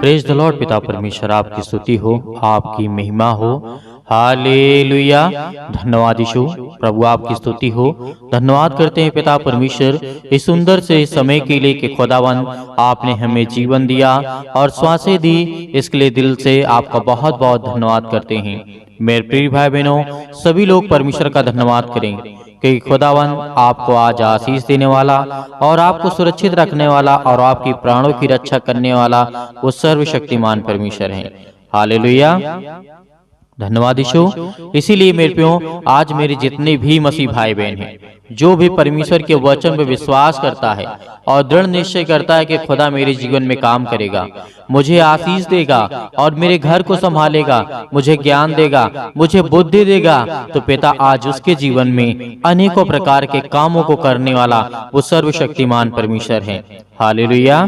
Praise the Lord. पिता परमेश्वर आपकी स्तुति हो, आपकी महिमा हो। हालेलुया। धन्यवाद यीशु प्रभु, आपकी स्तुति हो। धन्यवाद करते हैं पिता परमेश्वर इस सुंदर से समय के लिए कि खुदावन आपने हमें जीवन दिया और श्वासें दी। इसके लिए दिल से आपका बहुत बहुत धन्यवाद करते हैं। मेरे प्रिय भाई बहनों, सभी लोग परमेश्वर का धन्यवाद करें कि खुदावन आपको आज आशीष देने वाला और आपको सुरक्षित रखने वाला और आपकी प्राणों की रक्षा करने वाला वो सर्वशक्तिमान परमेश्वर है। हालेलुया। धन्यवाद यीशु। इसीलिए मेरे प्रियो, आज मेरे जितने भी मसीह भाई बहन हैं, जो भी परमेश्वर के वचन पर विश्वास करता है और दृढ़ निश्चय करता है कि खुदा मेरे जीवन में काम करेगा, मुझे आशीष देगा और मेरे घर को संभालेगा, मुझे ज्ञान देगा, मुझे बुद्धि देगा, तो पिता आज उसके जीवन में अनेकों प्रकार के कामों को करने वाला वो सर्वशक्तिमान परमेश्वर है। हालेलुया।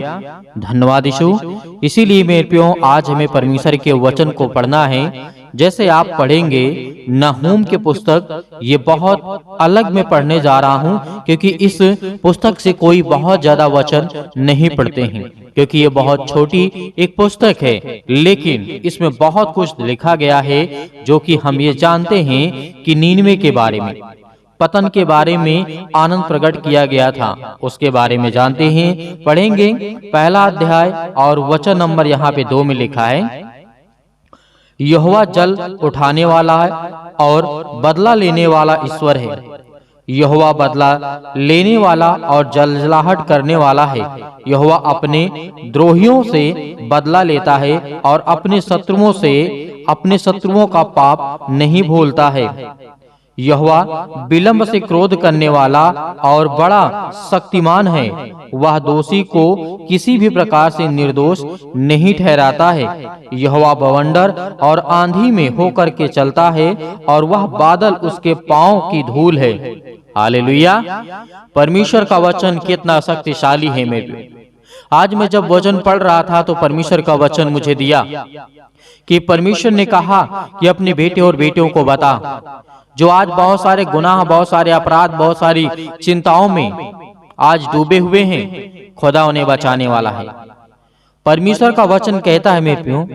धन्यवाद यीशु। इसीलिए मेरे प्रियो, आज हमें परमेश्वर के वचन को पढ़ना है। जैसे आप पढ़ेंगे नहूम के पुस्तक, ये बहुत अलग मैं पढ़ने जा रहा हूँ क्योंकि इस पुस्तक से कोई बहुत ज्यादा वचन नहीं पढ़ते हैं, क्योंकि ये बहुत छोटी एक पुस्तक है, लेकिन इसमें बहुत कुछ लिखा गया है जो कि हम ये जानते हैं कि नीनवे के बारे में, पतन के बारे में आनंद प्रकट किया गया था, उसके बारे में जानते हैं। पढ़ेंगे पहला अध्याय और वचन नंबर यहाँ पे 2 में लिखा है, यहोवा जल उठाने वाला है और बदला लेने वाला ईश्वर है। यहोवा बदला लेने वाला और जलजलाहट करने वाला है। यहोवा अपने द्रोहियों से बदला लेता है और अपने शत्रुओं का पाप नहीं भूलता है। यहोवा विलंब से क्रोध करने वाला और बड़ा शक्तिमान है। वह दोषी को किसी भी प्रकार से निर्दोष नहीं ठहराता है। यहोवा बवंडर और आंधी में होकर के चलता है और वह बादल उसके पांव की धूल है। हालेलुया। परमेश्वर का वचन कितना शक्तिशाली है। मेरे आज मैं जब वचन पढ़ रहा था तो परमेश्वर का वचन मुझे दिया कि परमेश्वर ने कहा कि अपने बेटे और बेटियों को बता, जो आज बहुत सारे गुनाह, बहुत सारे अपराध, बहुत सारी चिंताओं में आज डूबे हुए हैं, खुदा उन्हें बचाने वाला है। परमेश्वर का वचन कहता है मेरे प्रियो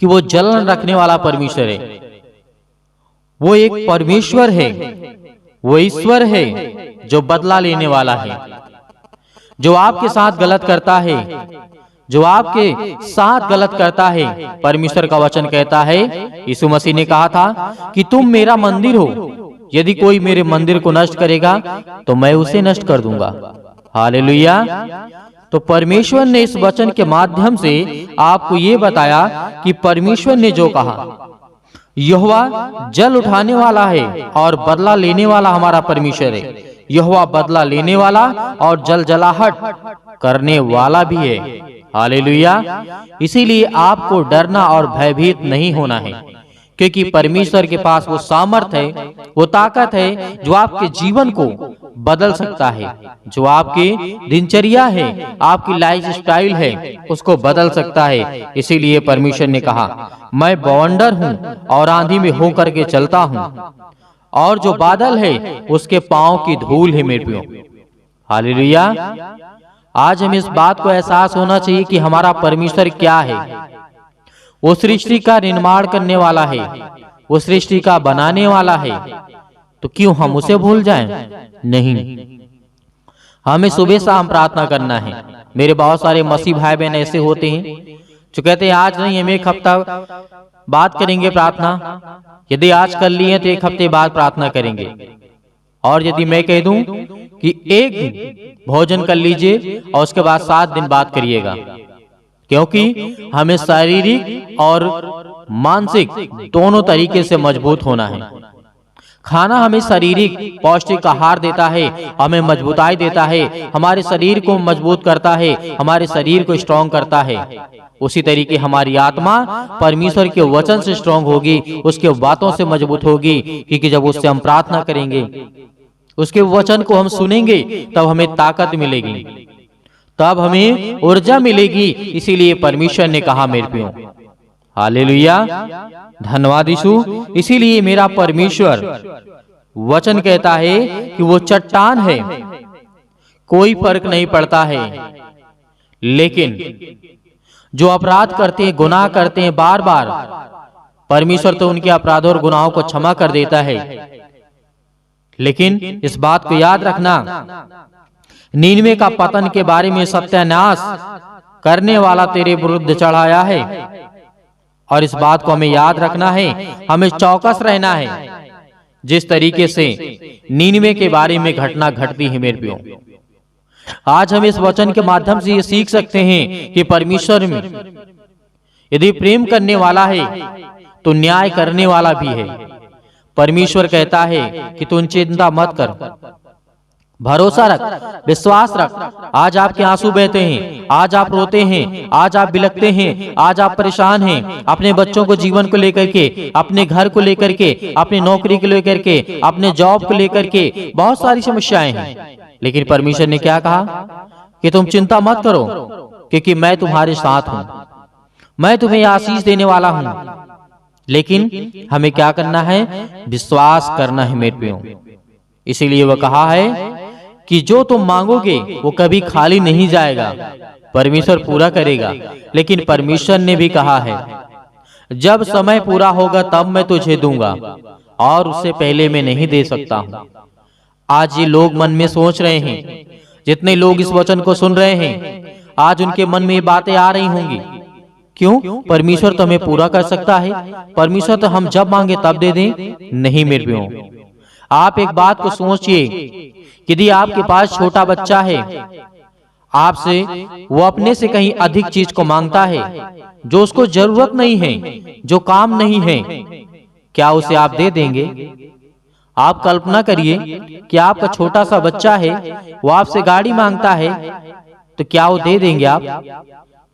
कि वो जलन रखने वाला परमेश्वर है। वो एक परमेश्वर है, वो ईश्वर है जो बदला लेने वाला है। जो आपके साथ गलत करता है, जो आपके साथ गलत करता है, परमेश्वर का वचन कहता है, यीशु मसीह ने कहा था कि तुम मेरा मंदिर हो, यदि कोई मेरे मंदिर को नष्ट करेगा तो मैं उसे नष्ट कर दूंगा। हालेलुया। तो परमेश्वर ने इस वचन के माध्यम से आपको ये बताया कि परमेश्वर ने जो कहा, यहोवा जल उठाने वाला है और बदला लेने वाला हमारा परमेश्वर है। यहोवा बदला लेने वाला और जलजलाहट करने वाला भी है। हालेलुया। इसीलिए आपको डरना और भयभीत नहीं होना है, क्योंकि परमेश्वर के पास वो सामर्थ्य है, वो ताकत है जो आपके जीवन को बदल सकता है, जो आपकी दिनचर्या है, आपकी लाइफ स्टाइल है, उसको बदल सकता है। इसीलिए परमेश्वर ने कहा, मैं बवंडर हूँ और आंधी में होकर के चलता हूँ, और जो बादल है उसके पांव की धूल है। मेरे प्रियो, हालेलुया। आज हमें इस बात को एहसास होना चाहिए कि हमारा परमेश्वर क्या है। वो सृष्टि का निर्माण करने वाला है, वो सृष्टि का बनाने वाला है, तो क्यों हम उसे भूल जाएं? नहीं, हमें सुबह शाम प्रार्थना करना है। मेरे बहुत सारे मसीह भाई बहन ऐसे होते हैं जो कहते हैं आज नहीं, हम 1 हफ्ता बाद करेंगे प्रार्थना। यदि आज कर लिए तो 1 हफ्ते बाद प्रार्थना करेंगे। और यदि मैं कह दूं कि एक भोजन कर लीजिए और उसके बाद 7 दिन बाद करिएगा, क्योंकि हमें शारीरिक और मानसिक दोनों तरीके से मजबूत होना है। खाना हमें शारीरिक पौष्टिक आहार देता है, हमें मजबूताई देता है, हमारे शरीर को मजबूत करता है, हमारे शरीर को स्ट्रॉन्ग करता है। उसी तरीके हमारी आत्मा परमेश्वर के वचन से स्ट्रॉन्ग होगी, उसके बातों से मजबूत होगी, क्योंकि जब उससे हम प्रार्थना करेंगे, उसके वचन को हम सुनेंगे, तब हमें ताकत मिलेगी, तब हमें ऊर्जा मिलेगी। इसीलिए परमेश्वर ने कहा मेरे प्रियो, हालेलुया। धन्यवाद यीशु। इसीलिए मेरा परमेश्वर वचन कहता है कि वो चट्टान है, कोई फर्क नहीं पड़ता है, लेकिन जो अपराध करते हैं, गुनाह करते हैं बार बार, परमेश्वर तो उनके अपराधों और गुनाहों को क्षमा कर देता है। लेकिन इस बात को याद रखना, नीनवे का पतन के बारे में सत्यानाश करने वाला तेरे विरुद्ध चढ़ाया है, और इस बात को हमें याद रखना है, हमें चौकस रहना है। जिस तरीके से नीनवे के बारे में घटना घटती है मेरे प्रियो, आज हम इस वचन के माध्यम से ये सीख सकते हैं कि परमेश्वर में यदि प्रेम करने वाला है तो न्याय करने वाला भी है। परमेश्वर कहता है कि तू चिंता मत कर, भरोसा रख, विश्वास रख। आज आपके आंसू बहते हैं, आज आप रोते हैं, आज आप बिलखते हैं, आज आप परेशान हैं अपने बच्चों को जीवन को लेकर के, अपने घर को लेकर के, अपनी नौकरी को लेकर के, अपने जॉब को लेकर के, बहुत सारी समस्याएं हैं। लेकिन परमेश्वर ने क्या कहा कि तुम चिंता मत करो, क्योंकि मैं तुम्हारे साथ हूं, मैं तुम्हें आशीष देने वाला हूं। लेकिन हमें क्या करना है? विश्वास करना है मेरे प्रियो। इसीलिए वह कहा है कि जो तुम मांगोगे वो कभी खाली नहीं जाएगा, परमेश्वर पूरा करेगा। लेकिन परमेश्वर ने भी कहा है जब समय पूरा होगा तब मैं तुझे दूंगा, और उससे पहले मैं नहीं दे सकता हूं। आज ये लोग मन में सोच रहे हैं, जितने लोग इस वचन को सुन रहे हैं, आज उनके मन में ये बातें आ रही होंगी, क्यों? परमेश्वर तो हमें पूरा कर सकता है, परमेश्वर तो हम जब मांगे तब दे दें। नहीं मेरे प्रियो, आप एक बात को सोचिए, यदि आपके पास छोटा बच्चा है, आपसे वो अपने से कहीं अधिक चीज को मांगता है, जो उसको जरूरत नहीं है, जो काम नहीं है, क्या उसे आप दे देंगे? आप कल्पना करिए कि आपका छोटा सा बच्चा है, वो आपसे गाड़ी मांगता है, तो क्या वो दे देंगे आप?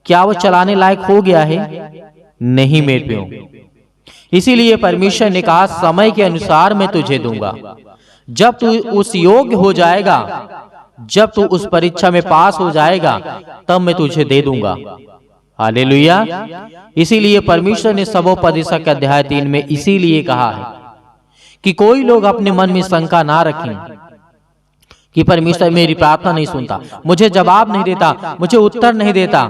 क्या वो चलाने लायक हो गया है? नहीं मेरे प्रियो। इसीलिए परमेश्वर ने कहा समय के अनुसार मैं तुझे दूंगा। जब तू उस योग्य हो जाएगा, जब तू उस परीक्षा में पास हो जाएगा, तब मैं तुझे दे दूंगा। हालेलुया। इसीलिए परमेश्वर ने सबोपदेशक अध्याय 3 में इसीलिए कहा है कि कोई लोग अपने मन में शंका ना रखें कि परमेश्वर मेरी प्रार्थना नहीं सुनता, मुझे जवाब नहीं देता, मुझे उत्तर नहीं देता,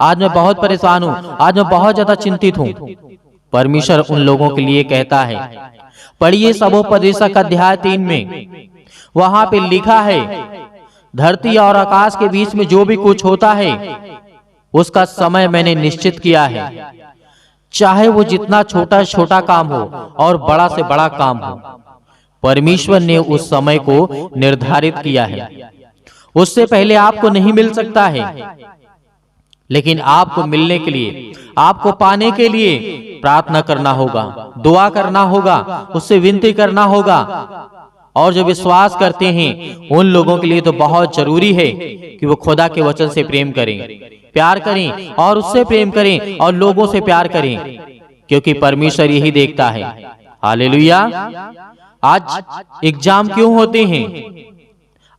आज मैं बहुत परेशान हूं, आज मैं बहुत ज्यादा चिंतित हूं। परमेश्वर उन लोगों के लिए कहता है, पढ़िए सबोपदेशक अध्याय 3 में, वहां पे लिखा है धरती और आकाश के बीच में जो भी कुछ होता है उसका समय मैंने निश्चित किया है, चाहे वो जितना छोटा छोटा काम हो और बड़ा से बड़ा काम हो। परमेश्वर ने उस समय को निर्धारित किया है। उससे पहले आपको नहीं मिल सकता है, लेकिन आपको मिलने के लिए, आपको पाने के लिए प्रार्थना करना होगा, दुआ करना होगा, उससे विनती करना होगा। और जो विश्वास करते हैं उन लोगों के लिए तो बहुत जरूरी है कि वो खुदा के वचन से प्रेम करें, प्यार करें, और उससे प्रेम करें और लोगों से प्यार करें, क्योंकि परमेश्वर यही देखता है। हालेलुया। आज एग्जाम क्यों होते हैं?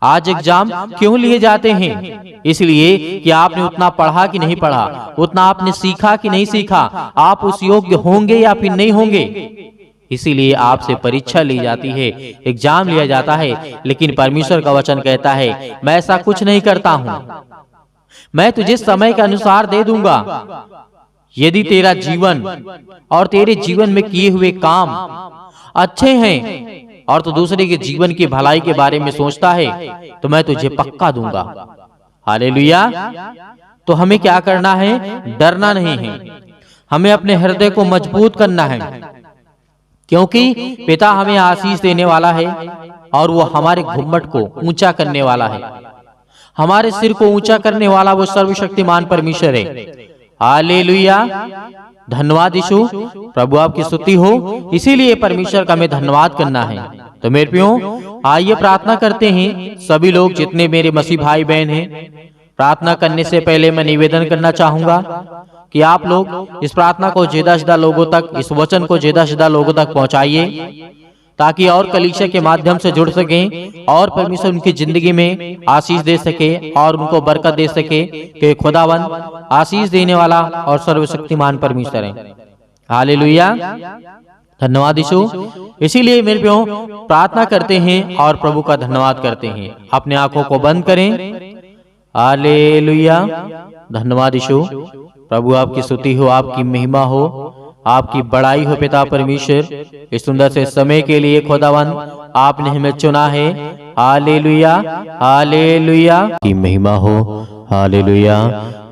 आज एग्जाम क्यों लिए जाते हैं? इसलिए कि आपने उतना पढ़ा कि नहीं पढ़ा, उतना आपने सीखा कि नहीं सीखा, आप उस योग्य होंगे या फिर नहीं होंगे। इसीलिए आपसे परीक्षा ली जाती है, एग्जाम लिया जाता है। लेकिन परमेश्वर का वचन कहता है मैं ऐसा कुछ नहीं करता हूं, मैं तुझे समय के अनुसार दे दूंगा। यदि तेरा जीवन और तेरे जीवन में किए हुए काम अच्छे हैं और तो दूसरे के जीवन की भलाई के बारे में सोचता है, तो मैं तुझे पक्का दूंगा। हालेलुया। तो हमें क्या करना है? डरना नहीं है, हमें अपने हृदय को मजबूत करना है, क्योंकि पिता हमें आशीष देने वाला है और वो हमारे घुम्मट को ऊंचा करने वाला है, हमारे सिर को ऊंचा करने वाला वो सर्वशक्तिमान परमेश्वर है। हालेलुया। धन्यवाद यीशु, प्रभु आपकी स्तुति हो। इसीलिए परमेश्वर का हमें धन्यवाद करना है। तो मेरे प्रियो, आइए प्रार्थना करते हैं। सभी लोग जितने मेरे मसीह भाई बहन हैं, प्रार्थना करने से पहले मैं निवेदन करना चाहूंगा कि आप लोग इस प्रार्थना को ज्यादा लोगों तक, इस वचन को ज्यादा लोगों तक पहुंचाइए, ताकि और कलीसिया के माध्यम से जुड़ सकें और परमेश्वर उनकी जिंदगी में आशीष दे सके और उनको बरकत दे सके, कि खुदावंद आशीष देने वाला और सर्वशक्तिमान परमेश्वर है। हालेलुया। धन्यवाद यीशु। इसीलिए मेरे प्रियो, प्रार्थना करते हैं और प्रभु का धन्यवाद करते हैं। अपने आंखों को बंद करें। हालेलुया। धन्यवाद यीशु। प्रभु आपकी स्तुति हो, आपकी महिमा हो, आपकी बड़ाई हो पिता परमेश्वर। इस सुंदर से समय के लिए खुदावन आपने हमें चुना है। हालेलुया, हालेलुया की महिमा हो, हालेलुया।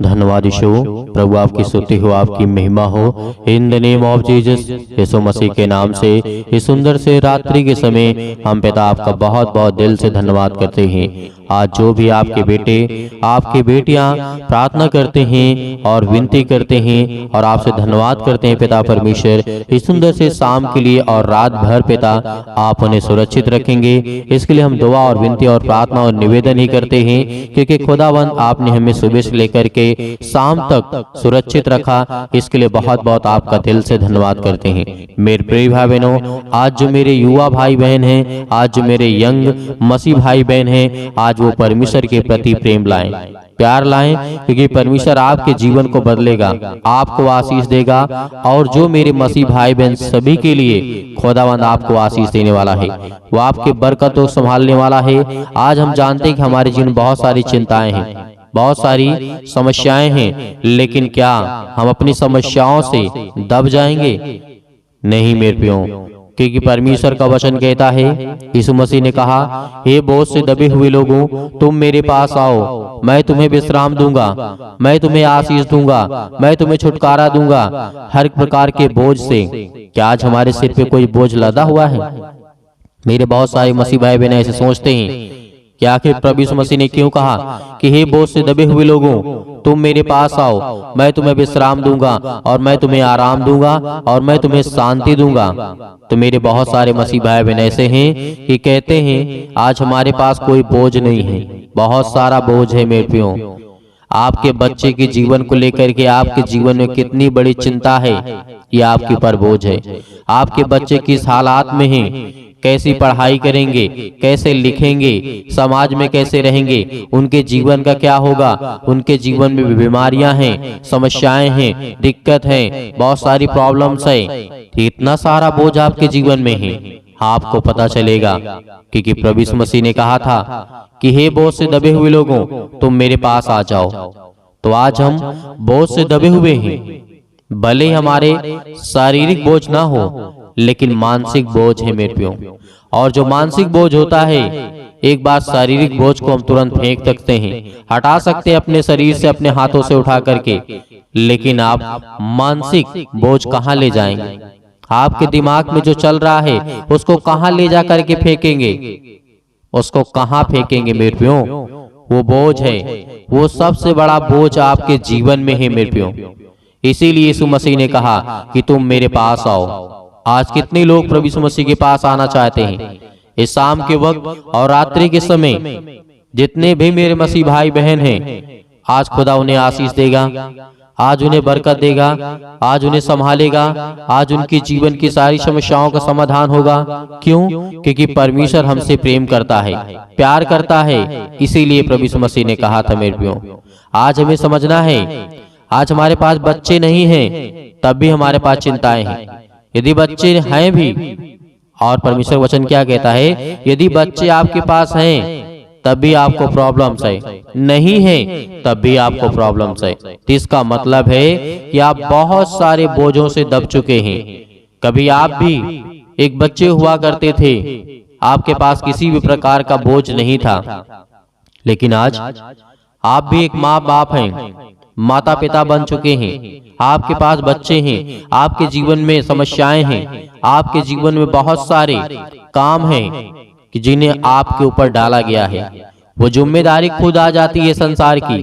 धन्यवाद यीशु, प्रभु आपकी स्तुति हो, आपकी महिमा हो। In the name of Jesus, यीशु मसीह के नाम से इस सुंदर से रात्रि के समय हम पिता आपका बहुत बहुत दिल से धन्यवाद करते हैं। आज जो भी आपके बेटे आपके बेटियां प्रार्थना करते हैं और विनती करते हैं और आपसे धन्यवाद करते हैं पिता परमेश्वर, इस सुंदर से शाम के लिए और रात भर पिता आप उन्हें सुरक्षित रखेंगे। इसके लिए हम दुआ और विनती और प्रार्थना और निवेदन ही करते हैं, क्योंकि खुदावंद आपने हमें सुबह से लेकर के शाम तक सुरक्षित रखा। इसके लिए बहुत बहुत आपका दिल से धन्यवाद करते हैं। मेरे प्रिय भाई बहनों, आज जो मेरे युवा भाई बहन हैं, आज जो मेरे यंग मसीह भाई बहन हैं, आज वो परमेश्वर के प्रति प्रेम लाएं, प्यार लाएं, क्योंकि परमेश्वर आपके जीवन को बदलेगा, आपको आशीष देगा। और जो मेरे मसीह भाई बहन सभी के लिए खुदावंद आपको आशीष देने वाला है, वो आपके बरकत को संभालने वाला है। आज हम जानते हैं कि हमारे जीवन में बहुत सारी चिंताएं हैं, बहुत सारी समस्याएं हैं, लेकिन क्या हम अपनी समस्याओं से दब जाएंगे? नहीं मेरे प्रियो, क्योंकि परमेश्वर का वचन कहता है, यीशु मसीह ने कहा, हे बोझ से दबे हुए लोगों, तुम मेरे पास आओ, मैं तुम्हें विश्राम दूंगा, मैं तुम्हें आशीष दूंगा, मैं तुम्हें छुटकारा दूंगा हर प्रकार के बोझ से। क्या आज हमारे सिर पे कोई बोझ लदा हुआ है? मेरे बहुत सारे मसीह भाई बहन ऐसे सोचते हैं कि आखिर प्रभु यीशु मसीह ने क्यों कहा कि हे बोझ से दबे हुए लोगों, तुम मेरे पास आओ, मैं तुम्हें विश्राम दूंगा और मैं तुम्हें आराम दूंगा और मैं तुम्हें शांति दूंगा। तो मेरे बहुत सारे मसीह भाई बहन ऐसे हैं कि कहते हैं आज हमारे पास कोई बोझ नहीं है। बहुत सारा बोझ है मेरे प्रियो। आपके बच्चे के जीवन को लेकर के आपके जीवन में कितनी बड़ी चिंता है, ये आपके ऊपर बोझ है। आपके बच्चे किस हालात में हैं, कैसी पढ़ाई करेंगे, कैसे लिखेंगे, समाज में कैसे रहेंगे, उनके जीवन का क्या होगा, उनके जीवन में बीमारियां हैं, समस्याएं हैं, दिक्कत है, बहुत सारी प्रॉब्लम्स है। इतना सारा बोझ आपके जीवन में है, आपको पता चलेगा, क्योंकि प्रभु यीशु मसीह ने कहा था कि हे बोझ से दबे हुए लोगों, तुम मेरे पास आ जाओ। तो आज हम बोझ से दबे हुए हैं, भले हमारे शारीरिक बोझ ना हो, लेकिन मानसिक बोझ है मेरे प्रियो। और जो मानसिक बोझ होता है, एक बार शारीरिक बोझ को हम तुरंत फेंक सकते हैं, हटा सकते हैं अपने शरीर से, अपने हाथों से उठा करके, लेकिन आप मानसिक बोझ कहाँ ले जाएंगे? आपके दिमाग में जो चल रहा है उसको कहाँ ले जा करके फेंकेंगे? उसको कहाँ फेंकेंगे मेरे प्रियो? वो बोझ है, वो सबसे बड़ा बोझ आपके जीवन में है मेरे प्रियो। इसीलिए यीशु मसीह ने कहा कि तुम मेरे पास आओ। आज कितने लोग प्रभु यीशु मसीह के पास आना चाहते हैं? इस शाम के वक्त और रात्रि के समय जितने भी मेरे मसीह भाई बहन हैं, आज खुदा उन्हें आशीष देगा, आज उन्हें बरकत देगा, आज उन्हें संभालेगा, आज उनके जीवन की सारी समस्याओं का समाधान होगा। क्यों? क्योंकि परमेश्वर हमसे प्रेम करता है, प्यार करता है। इसीलिए प्रभु यीशु मसीह ने कहा था मेरे प्रियो, आज हमें समझना है, आज हमारे पास बच्चे नहीं हैं, तब भी हमारे पास चिंताएं हैं। यदि बच्चे हैं भी, और परमेश्वर वचन क्या कहता है, यदि बच्चे आपके पास हैं तब भी आपको प्रॉब्लम्स है, नहीं है तब भी आपको प्रॉब्लम्स है। तो इसका मतलब है कि आप बहुत सारे बोझों से दब चुके हैं। कभी आप भी एक बच्चे हुआ करते थे, आपके पास किसी भी प्रकार का बोझ नहीं था, लेकिन आज आप भी एक माँ बाप हैं, माता पिता बन चुके हैं, आपके पास बच्चे हैं, आपके जीवन में समस्याएं हैं, आपके जीवन में बहुत सारे काम हैं कि जिन्हें आपके ऊपर डाला गया है। वो जिम्मेदारी खुद आ जाती है संसार की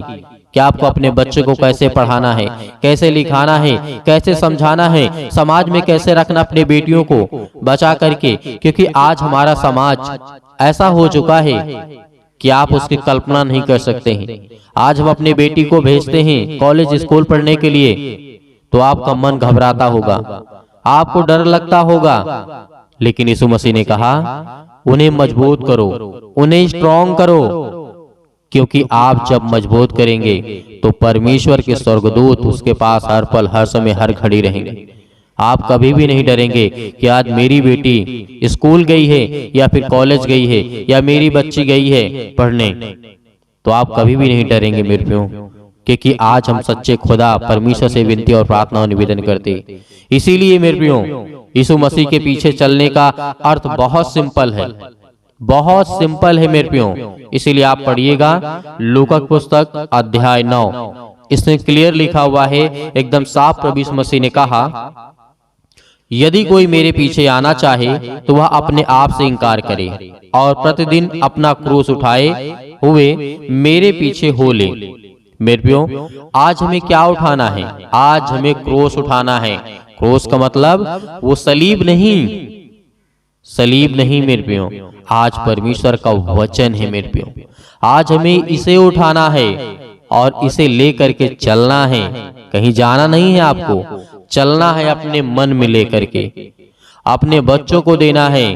कि आपको अपने बच्चे को कैसे पढ़ाना है, कैसे लिखाना है, कैसे समझाना है, समाज में कैसे रखना अपने बेटियों को बचा करके। क्योंकि आज हमारा समाज ऐसा हो चुका है कि आप उसकी कल्पना नहीं कर सकते हैं। आज हम अपनी बेटी को भेजते हैं कॉलेज स्कूल पढ़ने के लिए, तो आपका मन घबराता होगा, आपको डर लगता होगा, लेकिन यीशु मसीह ने कहा उन्हें मजबूत करो, उन्हें स्ट्रॉन्ग करो, क्योंकि आप जब मजबूत करेंगे तो परमेश्वर के स्वर्गदूत उसके पास हर पल, हर समय, हर घड़ी रहेंगे। आप कभी भी नहीं डरेंगे कि आज मेरी बेटी स्कूल गई है या फिर कॉलेज गई है या मेरी बच्ची गई है पढ़ने, तो आप कभी भी नहीं डरेंगे मेरे प्रियो, क्योंकि आज हम सच्चे खुदा परमेश्वर से विनती और प्रार्थना और निवेदन करते। इसीलिए मेरे प्रियो, यीशु मसीह के पीछे चलने का अर्थ बहुत सिंपल है, बहुत सिंपल है मेरे प्रियो। इसीलिए आप पढ़िएगा लूका की पुस्तक अध्याय 9, इसमें क्लियर लिखा हुआ है, एकदम साफ प्रभु यीशु मसीह ने कहा, यदि कोई मेरे पीछे आना चाहे तो वह अपने आप से इनकार करे और प्रतिदिन अपना क्रूस उठाए हुए मेरे पीछे हो ले। मेरे प्रियो, आज हमें क्या उठाना है? आज हमें क्रूस उठाना है। क्रूस का मतलब वो सलीब नहीं, सलीब नहीं मेरे प्रियो, आज परमेश्वर का वचन है मेरे प्रियो। आज हमें इसे उठाना है और इसे लेकर के चलना है। कहीं जाना नहीं है आपको, चलना है अपने मन में लेकर के, अपने बच्चों को देना है।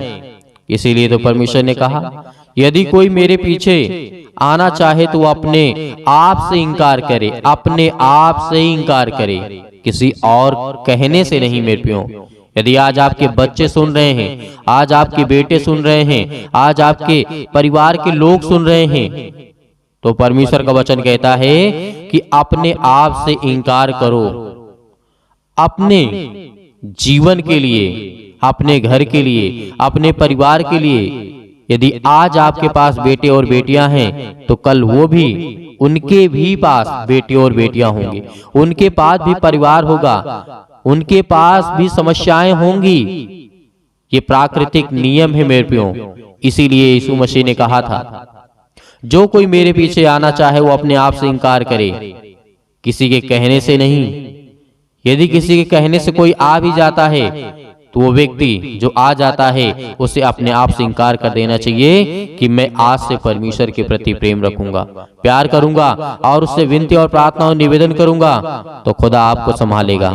इसीलिए तो परमेश्वर ने कहा, यदि कोई मेरे पीछे आना चाहे तो अपने आप से इनकार करे, अपने आप से ही इनकार करे, किसी और कहने से नहीं मेरे प्रियो। यदि आज आपके बच्चे सुन रहे हैं, आज आपके बेटे सुन रहे हैं, आज आपके परिवार के लोग सुन रहे हैं, तो परमेश्वर का वचन कहता है कि अपने आप से इनकार करो। अपने जीवन के लिए, अपने घर के लिए, अपने परिवार के लिए। यदि आज आपके पास बेटे और बेटियां हैं तो कल वो भी, उनके भी पास बेटे और बेटियां होंगे, उनके पास भी परिवार होगा, उनके पास भी समस्याएं होंगी। ये प्राकृतिक नियम है मेरे प्रियो। इसीलिए यीशु मसीह ने कहा था, जो कोई मेरे पीछे आना चाहे वो अपने आप से इनकार करे, किसी के कहने से नहीं। यदि किसी के कहने से कोई आ भी जाता है तो वो व्यक्ति जो आ जाता है उसे अपने आप से इनकार कर देना चाहिए कि मैं आज से परमेश्वर के प्रति प्रेम रखूंगा, प्यार करूंगा और उससे विनती और प्रार्थना और निवेदन करूंगा, तो खुदा आपको संभालेगा,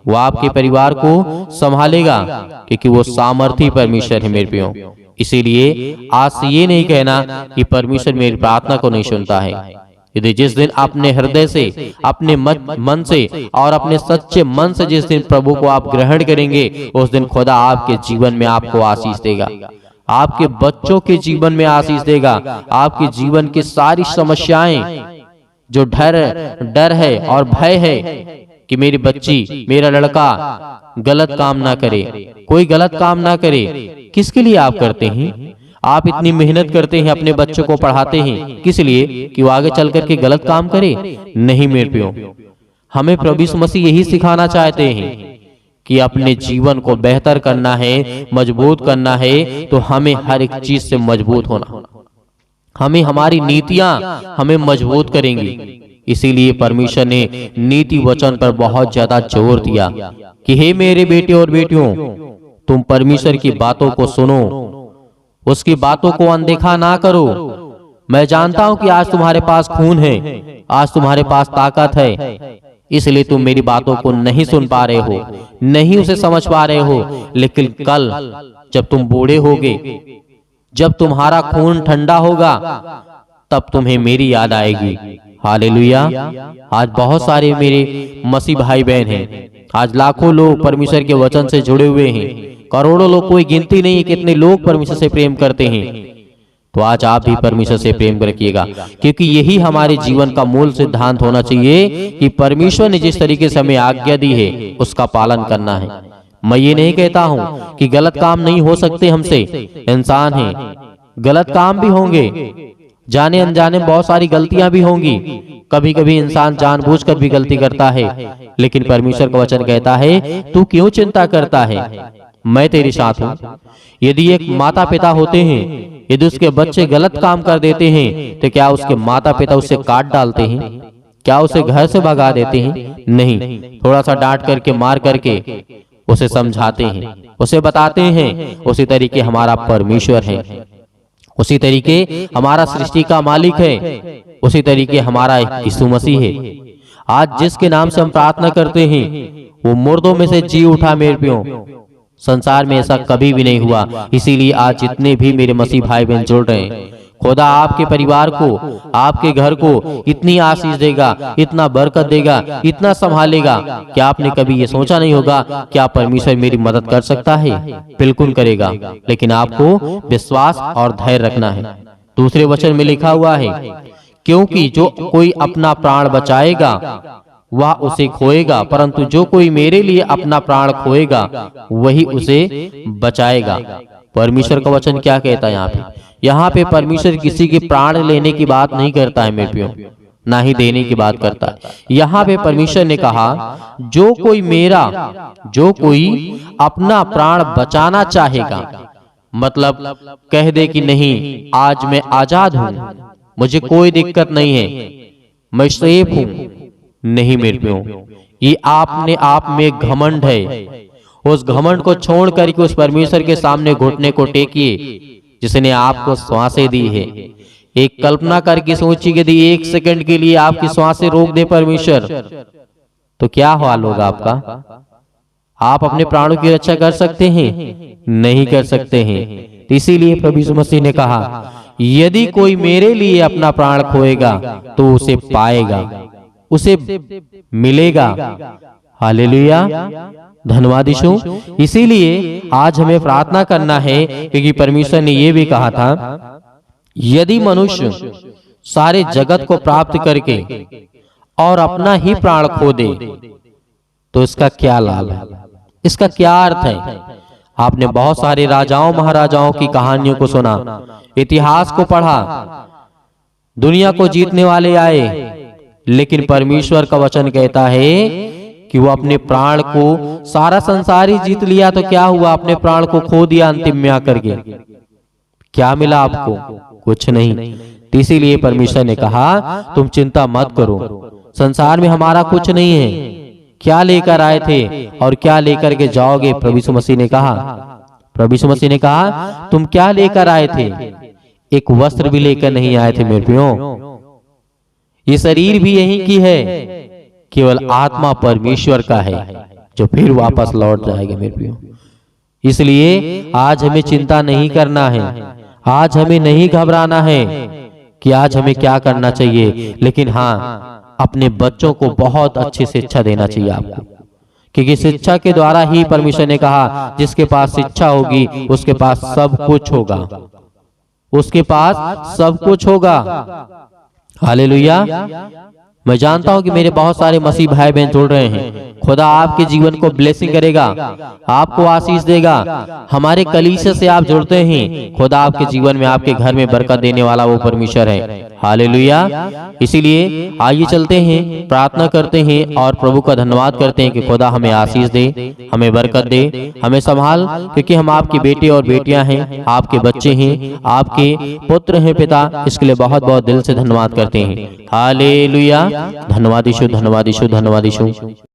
वो आपके परिवार को संभालेगा, क्योंकि वो सामर्थी परमेश्वर है मेरे प्रियो। इसीलिए आज से ये नहीं कहना कि परमेश्वर मेरी प्रार्थना को नहीं सुनता है। यदि जिस दिन अपने हृदय से, अपने मन से और अपने सच्चे मन से जिस दिन प्रभु को आप ग्रहण करेंगे, उस दिन खुदा आपके जीवन में आपको आशीष देगा, आपके बच्चों के जीवन में आशीष देगा। आपके जीवन की सारी समस्याएं, जो डर है और भय है कि मेरी बच्ची, मेरा लड़का गलत काम ना करे, कोई गलत काम ना करे, किसके लिए आप करते हैं? आप इतनी मेहनत करते हैं, अपने बच्चों को पढ़ाते हैं, किस लिए? कि वो आगे चल करके गलत काम करे? नहीं मेरे प्रियो, हमें प्रभु यीशु मसीह यही सिखाना चाहते हैं कि अपने जीवन को बेहतर करना है, मजबूत करना है, तो हमें हर एक चीज से मजबूत होना, हमें हमारी नीतियां हमें मजबूत करेंगी। इसीलिए परमेश्वर ने नीति वचन पर बहुत ज्यादा जोर दिया कि हे मेरे बेटे और बेटियों, तुम परमेश्वर की बातों को सुनो, उसकी बातों को अनदेखा ना करो। मैं जानता हूं कि आज तुम्हारे पास खून है, आज तुम्हारे पास ताकत है, इसलिए तुम मेरी बातों को नहीं सुन पा रहे हो, नहीं उसे समझ पा रहे हो, लेकिन कल जब तुम बूढ़े होगे, जब तुम्हारा खून ठंडा होगा, तब तुम्हें मेरी याद आएगी। हालेलुया। आज बहुत सारे मेरे मसीह भाई बहन हैं, आज लाखों लोग परमेश्वर के वचन से जुड़े हुए हैं, करोड़ों लोग, कोई गिनती नहीं है कितने लोग परमेश्वर से प्रेम करते हैं। तो आज आप भी परमेश्वर से प्रेम रखिएगा, क्योंकि यही हमारे जीवन का मूल सिद्धांत होना चाहिए कि परमेश्वर ने जिस तरीके से हमें आज्ञा दी है उसका पालन करना है। मैं ये नहीं कहता हूं कि गलत काम नहीं हो सकते, हमसे इंसान हैं, गलत काम भी होंगे, जाने अनजाने बहुत सारी गलतियां भी होंगी, कभी कभी इंसान जानबूझकर भी गलती करता है, लेकिन परमेश्वर का वचन कहता है तू क्यों चिंता करता है, मैं तेरे साथ हूं। यदि एक माता पिता होते हैं, यदि उसके बच्चे गलत काम कर देते हैं, तो क्या उसके माता पिता उसे काट डालते हैं? क्या उसे घर से भगा देते हैं? नहीं, थोड़ा सा डांट करके, मार करके उसे समझाते हैं, उसे बताते हैं। उसी तरीके हमारा परमेश्वर है, उसी तरीके हमारा सृष्टि का मालिक है, उसी तरीके हमारा यीशु मसीह है। आज जिसके नाम से हम प्रार्थना करते हैं वो मुर्दों में से जी उठा मेरे प्रियो। संसार में ऐसा कभी भी नहीं हुआ। इसीलिए आज जितने भी मेरे मसीह भाई बहन जुड़ रहे हैं, खुदा आपके परिवार को, आपके घर को इतनी आशीष देगा, इतना बरकत देगा, इतना संभालेगा कि आपने कभी ये सोचा नहीं होगा क्या परमेश्वर मेरी मदद कर सकता है। बिल्कुल करेगा, लेकिन आपको विश्वास और धैर्य रखना है। दूसरे वचन में लिखा हुआ है क्योंकि जो कोई अपना प्राण बचाएगा वह उसे खोएगा, परंतु जो कोई मेरे लिए अपना प्राण खोएगा वही उसे बचाएगा। परमेश्वर का वचन क्या कहता है यहाँ पे परमेश्वर किसी के प्राण लेने की बात नहीं करता है मेरे प्रियो, ना ही देने की बात करता है। यहाँ पे परमेश्वर ने कहा जो कोई अपना प्राण बचाना चाहेगा, मतलब कह दे कि नहीं आज मैं आजाद हूं, मुझे कोई दिक्कत नहीं है, मैं सेफ हूं, नहीं मेरे प्रियो, ये आपने आप में घमंड है। उस घमंड को छोड़ करके उस परमेश्वर के सामने घुटने को टेकिए जिसने आपको श्वासें दी है। एक कल्पना करके सोचिए यदि 1 सेकंड के लिए आपकी श्वासें रोक दे परमेश्वर, तो क्या हाल होगा आपका? आप अपने प्राणों की रक्षा कर सकते हैं? नहीं कर सकते हैं। तो इसीलिए प्रभु यीशु मसीह ने कहा यदि कोई मेरे लिए अपना प्राण खोएगा तो उसे पाएगा, उसे मिलेगा। हालेलुया, धन्यवाद यीशु। इसीलिए आज हमें प्रार्थना करना है, क्योंकि परमेश्वर ने यह भी कहा था यदि मनुष्य सारे जगत को प्राप्त करके और अपना ही प्राण खो दे तो इसका क्या लाभ है, इसका क्या अर्थ है? आपने बहुत सारे राजाओं महाराजाओं की कहानियों को सुना, इतिहास को पढ़ा, दुनिया को जीतने वाले आए, लेकिन परमेश्वर का वचन कहता है कि वो अपने प्राण को, सारा संसार ही जीत लिया तो क्या हुआ, अपने प्राण को खो दिया अंतिम में आकर के, क्या मिला आपको? कुछ नहीं। इसीलिए परमेश्वर ने कहा तुम चिंता मत करो, संसार में हमारा कुछ नहीं है, क्या लेकर आए थे और क्या लेकर के जाओगे? प्रभु यीशु मसीह ने कहा तुम क्या लेकर आए थे? एक वस्त्र भी लेकर नहीं आए थे मेरे प्रियो। ये शरीर भी यही की है, केवल आत्मा परमेश्वर का है जो फिर वापस लौट जाएगा मेरे प्रियो। इसलिए आज हमें चिंता नहीं करना है, आज हमें नहीं घबराना है कि आज हमें क्या करना चाहिए, लेकिन हाँ अपने बच्चों को बहुत अच्छी शिक्षा देना चाहिए आपको, क्योंकि शिक्षा के द्वारा ही परमेश्वर ने कहा जिसके पास शिक्षा होगी उसके पास सब कुछ होगा, उसके पास सब कुछ होगा। हालेलुया। मैं जानता हूं कि मेरे बहुत सारे मसीह भाई बहन जुड़ रहे हैं, खुदा आपके जीवन को ब्लेसिंग करेगा, आपको आशीष देगा। हमारे कलीसिया से आप जुड़ते हैं, खुदा आपके जीवन में, आपके घर में बरकत देने वाला वो परमेश्वर है। हालेलुया। इसीलिए आइए चलते हैं, प्रार्थना करते हैं और प्रभु का धन्यवाद करते हैं कि खुदा हमें आशीष दे, हमें बरकत दे, हमें संभाल, क्योंकि हम आपके बेटे और बेटियां हैं, आपके बच्चे हैं, आपके पुत्र हैं पिता। इसके लिए बहुत बहुत दिल से धन्यवाद करते हैं। हालेलुया। धन्यवाद यीशु, धन्यवाद यीशु, धन्यवाद यीशु।